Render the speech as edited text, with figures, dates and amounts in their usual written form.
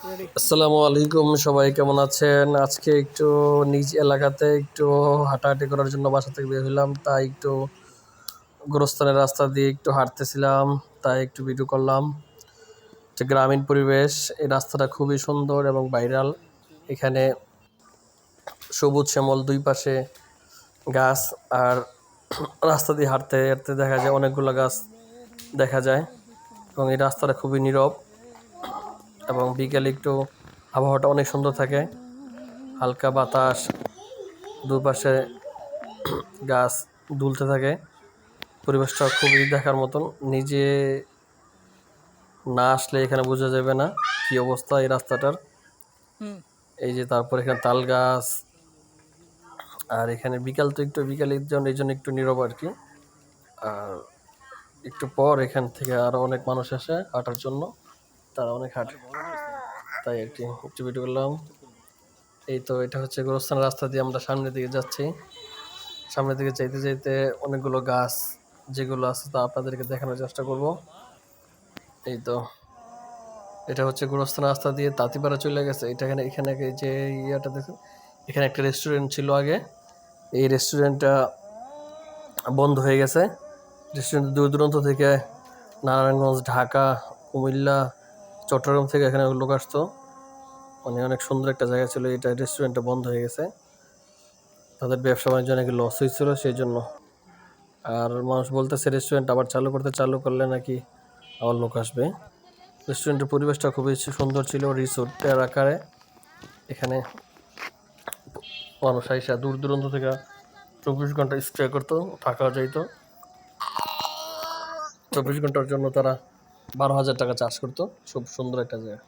Ready. আসসালামু আলাইকুম, সবাই কেমন আছেন? আজকে একটু নিজ এলাকাতে একটু হাঁটাহাঁটি করার জন্য বাসা থেকে বের হইলাম। তাই একটু গোরস্থানের রাস্তা দিয়ে একটু হাঁটতেছিলাম, তাই একটু ভিডিও করলাম। যে গ্রামীণ পরিবেশ, এই রাস্তাটা খুবই সুন্দর এবং ভাইরাল। এখানে সবুজ শ্যামল দুই পাশে গাছ, আর রাস্তা দিয়ে হাঁটতে হাঁটতে দেখা যায় অনেকগুলো গাছ দেখা যায়। এবং এই রাস্তাটা খুবই নীরব, এবং বিকেলে একটু আবহাওয়াটা অনেক সুন্দর থাকে, হালকা বাতাস, দুপাশে গাছ দুলতে থাকে। পরিবেশটা খুবই দেখার মতন। নিজে না আসলে এখানে বোঝা যাবে না কি অবস্থা এই রাস্তাটার। হুম। এই যে তারপর এখানে তাল গাছ, আর এখানে বিকাল তো একটু বিকালের জন্য এই জন্য একটু নীরব আর কি। আর একটু পর এখান থেকে আরো অনেক মানুষ আসে হাঁটার জন্য, তারা অনেক হাঁটে, তাই আর কি একটু ভিডিও করলাম। এই তো এটা হচ্ছে গোরস্থান রাস্তা দিয়ে আমরা সামনের দিকে যাচ্ছি। সামনের দিকে যাইতে যাইতে অনেকগুলো গাছ যেগুলো আছে তা আপনাদেরকে দেখানোর চেষ্টা করব। এই তো এটা হচ্ছে গোরস্থান রাস্তা দিয়ে তাঁতিপাড়া চলে গেছে। এটা এখানে এখানে যে ইয়াটা দেখুন, এখানে একটা রেস্টুরেন্ট ছিল আগে। এই রেস্টুরেন্টটা বন্ধ হয়ে গেছে। রেস্টুরেন্ট দূর দূরান্ত থেকে, নারায়ণগঞ্জ, ঢাকা, কুমিল্লা, চট্টগ্রাম থেকে এখানে লোক আসতো। মানে অনেক সুন্দর একটা জায়গা ছিল। এটা রেস্টুরেন্টটা বন্ধ হয়ে গেছে, তাদের ব্যবসা বাণিজ্য নাকি লস হয়েছিল সেই জন্য। আর মানুষ বলতেছে রেস্টুরেন্ট আবার চালু করলে নাকি আবার লোক আসবে। রেস্টুরেন্টের পরিবেশটা খুবই সুন্দর ছিল, রিসোর্টের আকারে। এখানে মানুষ আইসা দূর দূরান্ত থেকে 24 ঘন্টা স্টে করতো, থাকা যাইতো। 24 ঘন্টার জন্য তারা 12,000 টাকা চার্জ করতো। খুব সুন্দর একটা জায়গা।